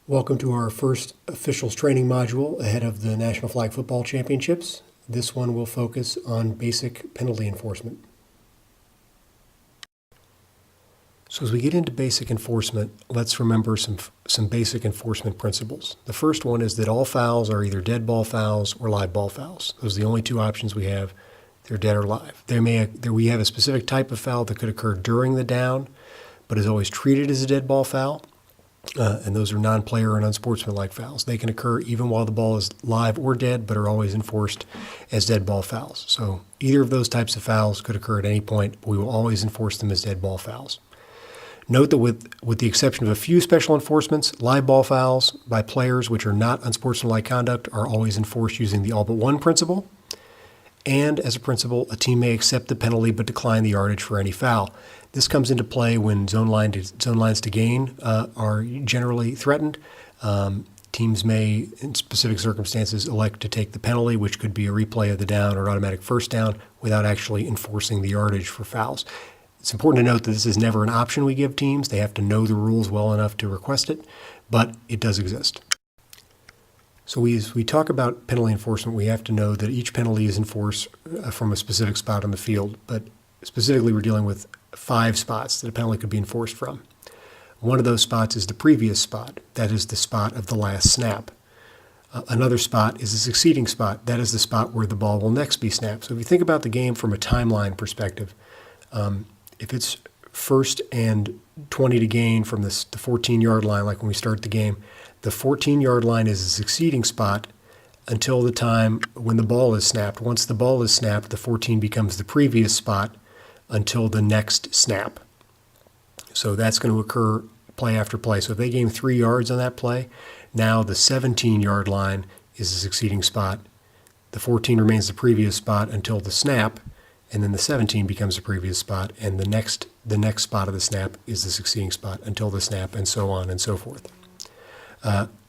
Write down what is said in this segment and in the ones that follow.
Welcome to our first officials training module ahead of the National Flag Football Championships. This one will focus on basic penalty enforcement. So as we get into basic enforcement, let's remember some basic enforcement principles. The first one is that all fouls are either dead ball fouls or live ball fouls. Those are the only two options we have. They're dead or live. We have a specific type of foul that could occur during the down, but is always treated as a dead ball foul. And those are non-player and unsportsmanlike fouls. They can occur even while the ball is live or dead, but are always enforced as dead ball fouls. So either of those types of fouls could occur at any point, but we will always enforce them as dead ball fouls. Note that with the exception of a few special enforcements, live ball fouls by players which are not unsportsmanlike conduct are always enforced using the all but one principle. And as a principle, a team may accept the penalty but decline the yardage for any foul. This comes into play when zone lines to gain are generally threatened. Teams may, in specific circumstances, elect to take the penalty, which could be a replay of the down or automatic first down, without actually enforcing the yardage for fouls. It's important to note that this is never an option we give teams. They have to know the rules well enough to request it, but it does exist. So as we talk about penalty enforcement, we have to know that each penalty is enforced from a specific spot on the field, but specifically we're dealing with 5 spots that a penalty could be enforced from. One of those spots is the previous spot. That is the spot of the last snap. Another spot is the succeeding spot. That is the spot where the ball will next be snapped. So if you think about the game from a timeline perspective, if it's first and 20 to gain from the 14-yard line, like when we start the game, the 14-yard line is a succeeding spot until the time when the ball is snapped. Once the ball is snapped, the 14 becomes the previous spot until the next snap. So that's going to occur play after play. So if they gain 3 yards on that play, now the 17-yard line is the succeeding spot. The 14 remains the previous spot until the snap, and then the 17 becomes the previous spot, and the next spot of the snap is the succeeding spot until the snap, and so on and so forth.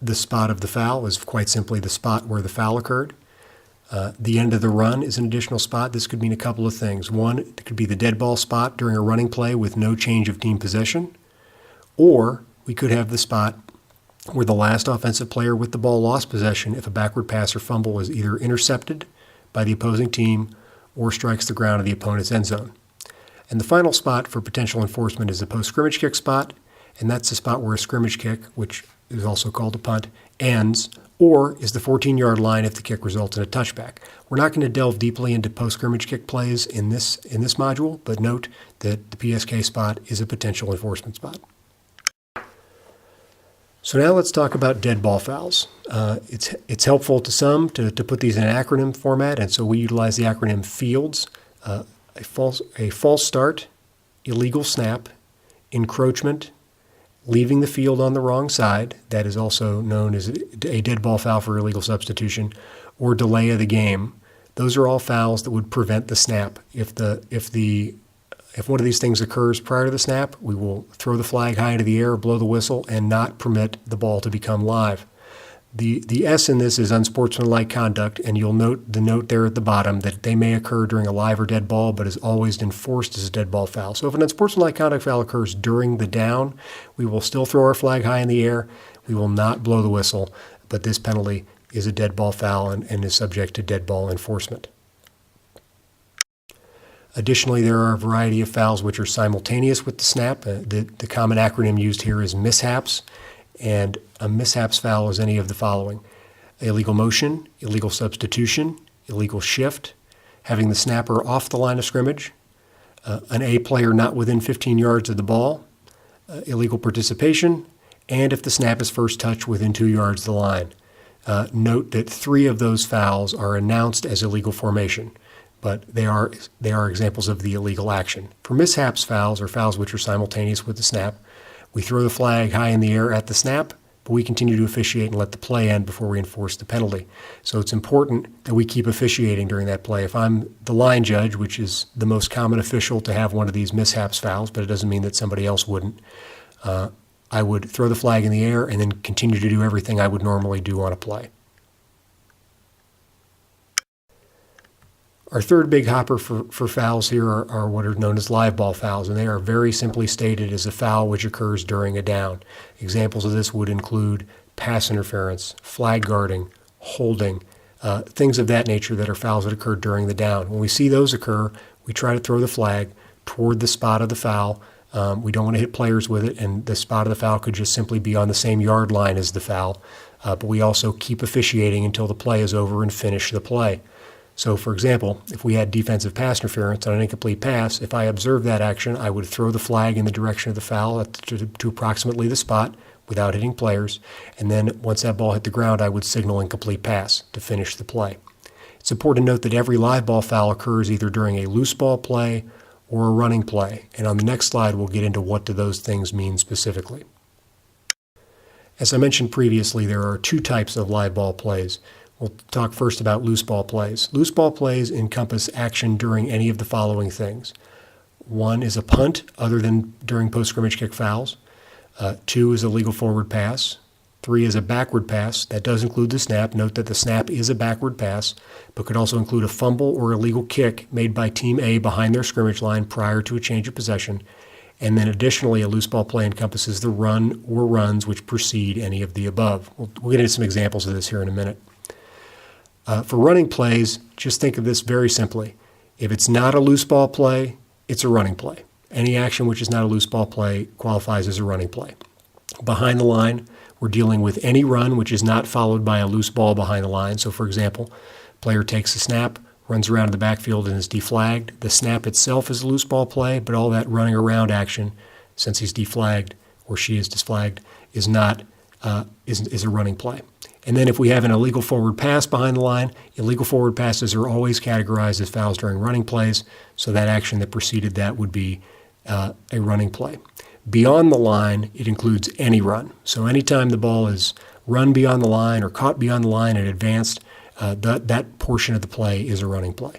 The spot of the foul is quite simply the spot where the foul occurred. The end of the run is an additional spot. This could mean a couple of things. One, it could be the dead ball spot during a running play with no change of team possession, or we could have the spot where the last offensive player with the ball lost possession if a backward pass or fumble is either intercepted by the opposing team or strikes the ground of the opponent's end zone. And the final spot for potential enforcement is the post-scrimmage kick spot, and that's the spot where a scrimmage kick, which is also called a punt, ends, or is the 14-yard line if the kick results in a touchback. We're not going to delve deeply into post-scrimmage kick plays in this module, but note that the PSK spot is a potential enforcement spot. So now let's talk about dead ball fouls. It's helpful to some to put these in an acronym format, and so we utilize the acronym FIELDS: a false start, illegal snap, encroachment, leaving the field on the wrong side, that is also known as a dead ball foul for illegal substitution, or delay of the game. Those are all fouls that would prevent the snap. If one of these things occurs prior to the snap, we will throw the flag high into the air, blow the whistle, and not permit the ball to become live. The S in this is unsportsmanlike conduct, and you'll note the note there at the bottom that they may occur during a live or dead ball, but is always enforced as a dead ball foul. So if an unsportsmanlike conduct foul occurs during the down, we will still throw our flag high in the air. We will not blow the whistle, but this penalty is a dead ball foul and is subject to dead ball enforcement. Additionally, there are a variety of fouls which are simultaneous with the snap. The common acronym used here is MISHAPS, and a MISHAPS foul is any of the following: illegal motion, illegal substitution, illegal shift, having the snapper off the line of scrimmage, an A player not within 15 yards of the ball, illegal participation, and if the snap is first touched within 2 yards of the line. Note that 3 of those fouls are announced as illegal formation, but they are examples of the illegal action. For mishaps fouls, or fouls which are simultaneous with the snap, we throw the flag high in the air at the snap, but we continue to officiate and let the play end before we enforce the penalty. So it's important that we keep officiating during that play. If I'm the line judge, which is the most common official to have one of these mishaps fouls, but it doesn't mean that somebody else wouldn't, I would throw the flag in the air and then continue to do everything I would normally do on a play. Our third big hopper for fouls here are what are known as live ball fouls, and they are very simply stated as a foul which occurs during a down. Examples of this would include pass interference, flag guarding, holding, things of that nature that are fouls that occur during the down. When we see those occur, we try to throw the flag toward the spot of the foul. We don't want to hit players with it, and the spot of the foul could just simply be on the same yard line as the foul. But we also keep officiating until the play is over and finish the play. So, for example, if we had defensive pass interference on an incomplete pass, if I observed that action, I would throw the flag in the direction of the foul to approximately the spot without hitting players, and then once that ball hit the ground, I would signal incomplete pass to finish the play. It's important to note that every live ball foul occurs either during a loose ball play or a running play, and on the next slide we'll get into what do those things mean specifically. As I mentioned previously, there are two types of live ball plays. We'll talk first about loose ball plays. Loose ball plays encompass action during any of the following things. One is a punt, other than during post-scrimmage kick fouls. Two is a legal forward pass. Three is a backward pass. That does include the snap. Note that the snap is a backward pass, but could also include a fumble or illegal kick made by Team A behind their scrimmage line prior to a change of possession. And then additionally, a loose ball play encompasses the run or runs which precede any of the above. We'll get into some examples of this here in a minute. For running plays, just think of this very simply. If it's not a loose ball play, it's a running play. Any action which is not a loose ball play qualifies as a running play. Behind the line, we're dealing with any run which is not followed by a loose ball behind the line. So, for example, player takes a snap, runs around in the backfield and is deflagged. The snap itself is a loose ball play, but all that running around action, since he's deflagged or she is deflagged, is not is a running play. And then if we have an illegal forward pass behind the line, illegal forward passes are always categorized as fouls during running plays, so that action that preceded that would be a running play. Beyond the line, it includes any run. So anytime the ball is run beyond the line or caught beyond the line and advanced, that portion of the play is a running play.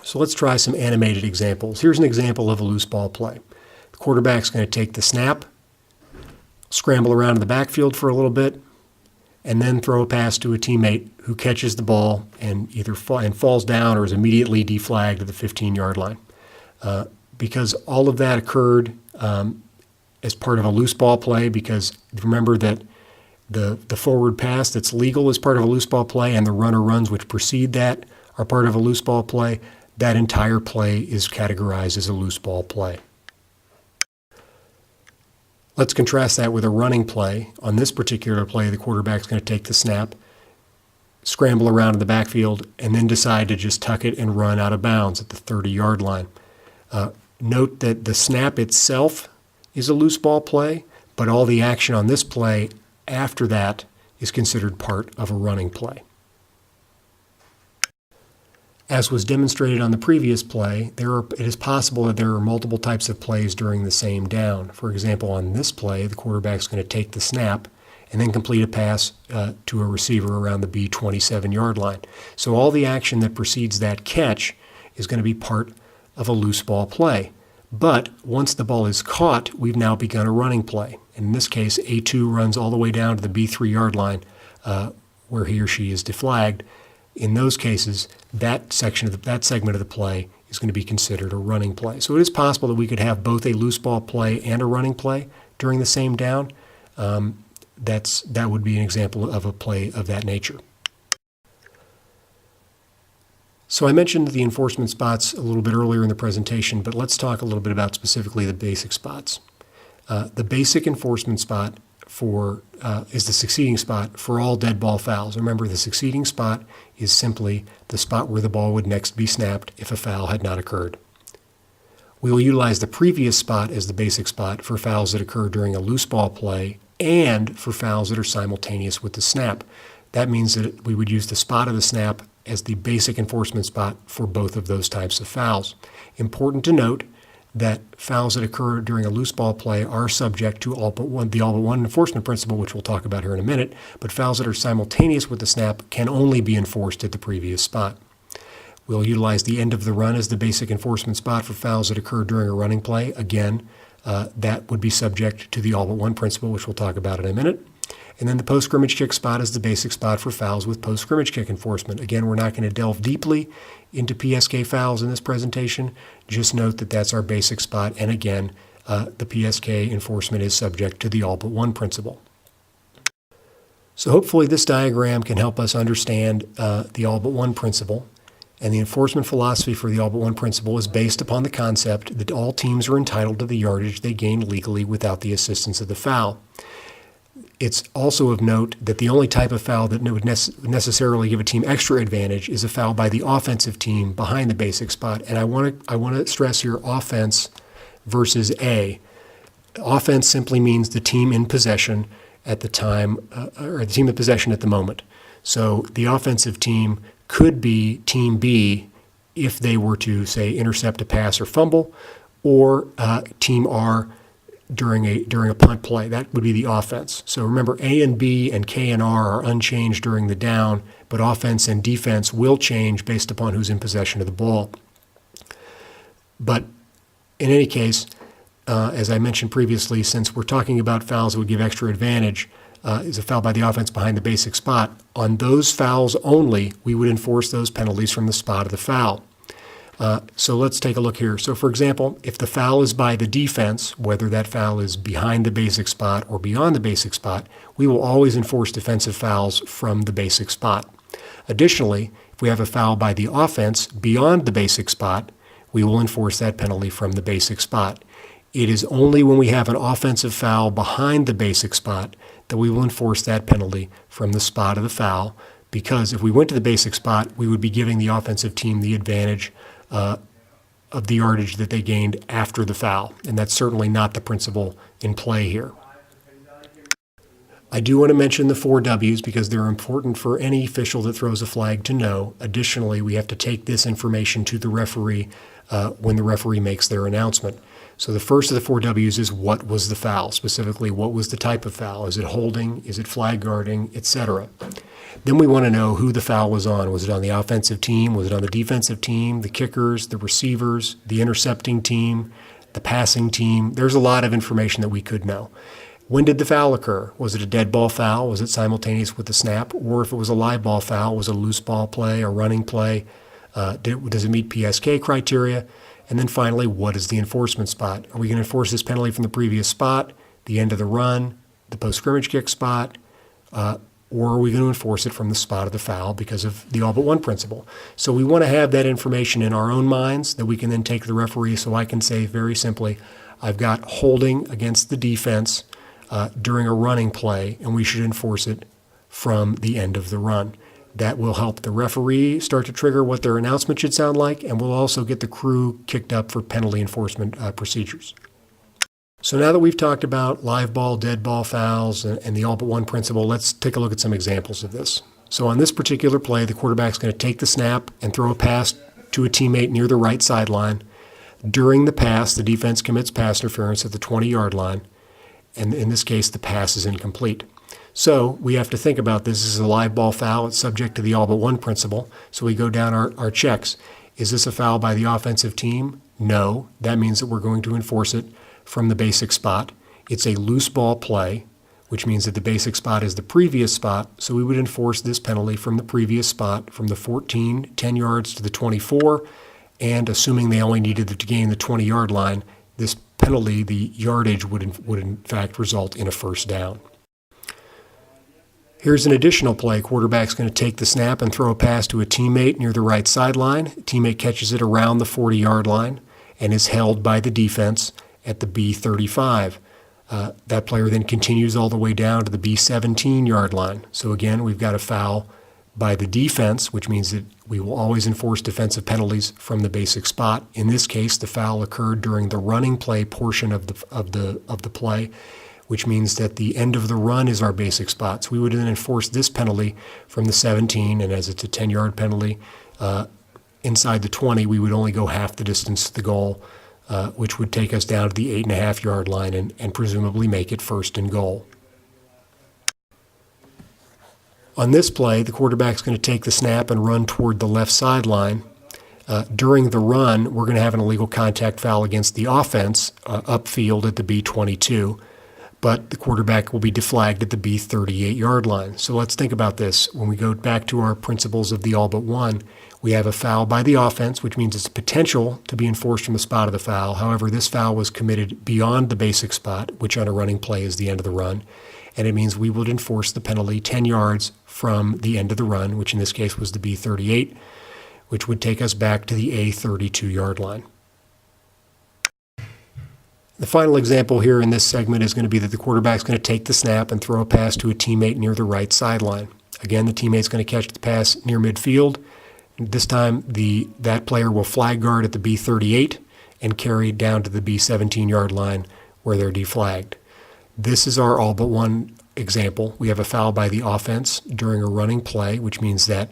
So let's try some animated examples. Here's an example of a loose ball play. The quarterback's going to take the snap, scramble around in the backfield for a little bit, and then throw a pass to a teammate who catches the ball and either falls down or is immediately deflagged at the 15-yard line. Because all of that occurred as part of a loose ball play, because remember that the forward pass that's legal is part of a loose ball play, and the runner runs which precede that are part of a loose ball play, that entire play is categorized as a loose ball play. Let's contrast that with a running play. On this particular play, the quarterback's going to take the snap, scramble around in the backfield, and then decide to just tuck it and run out of bounds at the 30-yard line. Note that the snap itself is a loose ball play, but all the action on this play after that is considered part of a running play. As was demonstrated on the previous play, it is possible that there are multiple types of plays during the same down. For example, on this play, the quarterback's going to take the snap and then complete a pass to a receiver around the B27-yard line. So all the action that precedes that catch is going to be part of a loose ball play. But once the ball is caught, we've now begun a running play. In this case, A2 runs all the way down to the B3-yard line where he or she is deflagged. In those cases, that segment of the play is going to be considered a running play. So it is possible that we could have both a loose ball play and a running play during the same down. That would be an example of a play of that nature. So I mentioned the enforcement spots a little bit earlier in the presentation, but let's talk a little bit about specifically the basic spots. The basic enforcement spot is the succeeding spot for all dead ball fouls. Remember, the succeeding spot is simply the spot where the ball would next be snapped if a foul had not occurred. We will utilize the previous spot as the basic spot for fouls that occur during a loose ball play and for fouls that are simultaneous with the snap. That means that we would use the spot of the snap as the basic enforcement spot for both of those types of fouls. Important to note that fouls that occur during a loose ball play are subject to the all but one enforcement principle, which we'll talk about here in a minute, but fouls that are simultaneous with the snap can only be enforced at the previous spot. We'll utilize the end of the run as the basic enforcement spot for fouls that occur during a running play. Again, that would be subject to the all but one principle, which we'll talk about in a minute. And then the post-scrimmage kick spot is the basic spot for fouls with post-scrimmage kick enforcement. Again, we're not going to delve deeply into PSK fouls in this presentation. Just note that that's our basic spot. And again, the PSK enforcement is subject to the all but one principle. So hopefully this diagram can help us understand the all but one principle. And the enforcement philosophy for the all but one principle is based upon the concept that all teams are entitled to the yardage they gained legally without the assistance of the foul. It's also of note that the only type of foul that would necessarily give a team extra advantage is a foul by the offensive team behind the basic spot. And I want to stress here offense versus A. Offense simply means the team in possession at the time, or the team in possession at the moment. So the offensive team could be Team B if they were to, say, intercept a pass or fumble, or Team R during a punt play. That would be the offense. So remember, A and B and K and R are unchanged during the down, but offense and defense will change based upon who's in possession of the ball. But in any case, as I mentioned previously, since we're talking about fouls that would give extra advantage, is a foul by the offense behind the basic spot. On those fouls only, we would enforce those penalties from the spot of the foul. So let's take a look here. So for example, if the foul is by the defense, whether that foul is behind the basic spot or beyond the basic spot, we will always enforce defensive fouls from the basic spot. Additionally, if we have a foul by the offense beyond the basic spot, we will enforce that penalty from the basic spot. It is only when we have an offensive foul behind the basic spot that we will enforce that penalty from the spot of the foul, because if we went to the basic spot, we would be giving the offensive team the advantage of the yardage that they gained after the foul, and that's certainly not the principle in play here. I do want to mention the 4 W's because they're important for any official that throws a flag to know. Additionally, we have to take this information to the referee when the referee makes their announcement. So the first of the 4 W's is what was the foul, specifically what was the type of foul. Is it holding, is it flag guarding, etc. Then we want to know who the foul was on. Was it on the offensive team? Was it on the defensive team, the kickers, the receivers, the intercepting team, the passing team? There's a lot of information that we could know. When did the foul occur? Was it a dead ball foul? Was it simultaneous with the snap? Or if it was a live ball foul, was it a loose ball play, a running play? Does it meet PSK criteria? And then finally, what is the enforcement spot? Are we going to enforce this penalty from the previous spot, the end of the run, the post-scrimmage kick spot, or are we going to enforce it from the spot of the foul because of the all but one principle? So we want to have that information in our own minds that we can then take to the referee. So I can say very simply, I've got holding against the defense during a running play, and we should enforce it from the end of the run. That will help the referee start to trigger what their announcement should sound like, and will also get the crew kicked up for penalty enforcement procedures. So now that we've talked about live ball, dead ball fouls, and the all but one principle, let's take a look at some examples of this. So on this particular play, the quarterback's going to take the snap and throw a pass to a teammate near the right sideline. During the pass, the defense commits pass interference at the 20-yard line, and in this case, the pass is incomplete. So we have to think about this. This is a live ball foul. It's subject to the all but one principle. So we go down our checks. Is this a foul by the offensive team? No. That means that we're going to enforce it from the basic spot. It's a loose ball play, which means that the basic spot is the previous spot. So we would enforce this penalty from the previous spot, from the 14, 10 yards to the 24. And assuming they only needed to gain the 20-yard line, this penalty, the yardage, would in fact result in a first down. Here's an additional play. Quarterback's going to take the snap and throw a pass to a teammate near the right sideline. Teammate catches it around the 40-yard line and is held by the defense at the B35. That player then continues all the way down to the B17-yard line. So again, we've got a foul by the defense, which means that we will always enforce defensive penalties from the basic spot. In this case, the foul occurred during the running play portion of the play, which means that the end of the run is our basic spot. So we would then enforce this penalty from the 17, and as it's a 10-yard penalty, inside the 20, we would only go half the distance to the goal, which would take us down to the 8.5-yard line and presumably make it first and goal. On this play, the quarterback's going to take the snap and run toward the left sideline. During the run, we're going to have an illegal contact foul against the offense upfield at the B22. but the quarterback will be deflagged at the B38 yard line. So let's think about this. When we go back to our principles of the all but one, we have a foul by the offense, which means it's potential to be enforced from the spot of the foul. However, this foul was committed beyond the basic spot, which on a running play is the end of the run. And it means we would enforce the penalty 10 yards from the end of the run, which in this case was the B38, which would take us back to the A32 yard line. The final example here in this segment is going to be that the quarterback's going to take the snap and throw a pass to a teammate near the right sideline. Again, the teammate's going to catch the pass near midfield. This time, that player will flag guard at the B38 and carry down to the B17 yard line where they're deflagged. This is our all but one example. We have a foul by the offense during a running play, which means that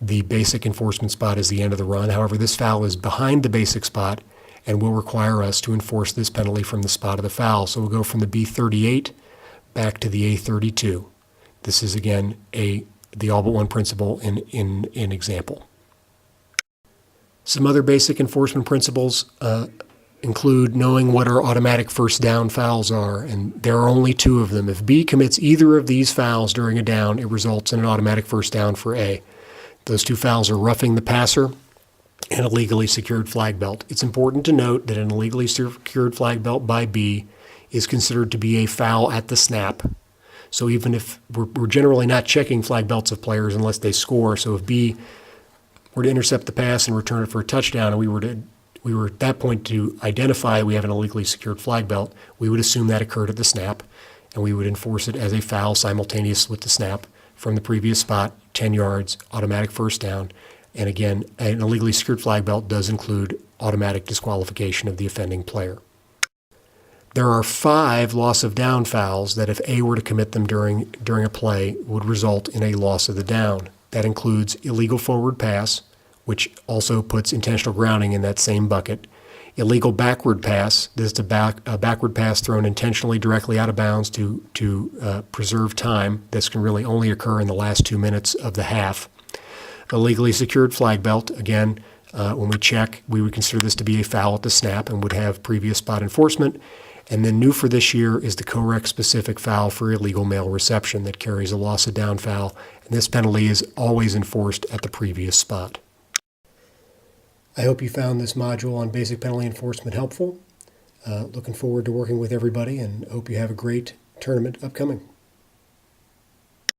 the basic enforcement spot is the end of the run. However, this foul is behind the basic spot and will require us to enforce this penalty from the spot of the foul. So we'll go from the B38 back to the A32. This is, again, the all but one principle in example. Some other basic enforcement principles include knowing what our automatic first down fouls are, and there are only two of them. If B commits either of these fouls during a down, it results in an automatic first down for A. Those two fouls are roughing the passer and a legally secured flag belt. It's important to note that an illegally secured flag belt by B is considered to be a foul at the snap. So even if we're generally not checking flag belts of players unless they score, so if B were to intercept the pass and return it for a touchdown, and we were at that point to identify we have an illegally secured flag belt, we would assume that occurred at the snap, and we would enforce it as a foul simultaneous with the snap from the previous spot, 10 yards, automatic first down. And again, an illegally secured flag belt does include automatic disqualification of the offending player. There are 5 loss of down fouls that if A were to commit them during a play would result in a loss of the down. That includes illegal forward pass, which also puts intentional grounding in that same bucket. Illegal backward pass, this is a backward pass thrown intentionally directly out of bounds to preserve time. This can really only occur in the last 2 minutes of the half. Illegally secured flag belt, again, when we check, we would consider this to be a foul at the snap and would have previous spot enforcement. And then new for this year is the COREC-specific foul for illegal male reception that carries a loss of down foul, and this penalty is always enforced at the previous spot. I hope you found this module on basic penalty enforcement helpful. Looking forward to working with everybody and hope you have a great tournament upcoming.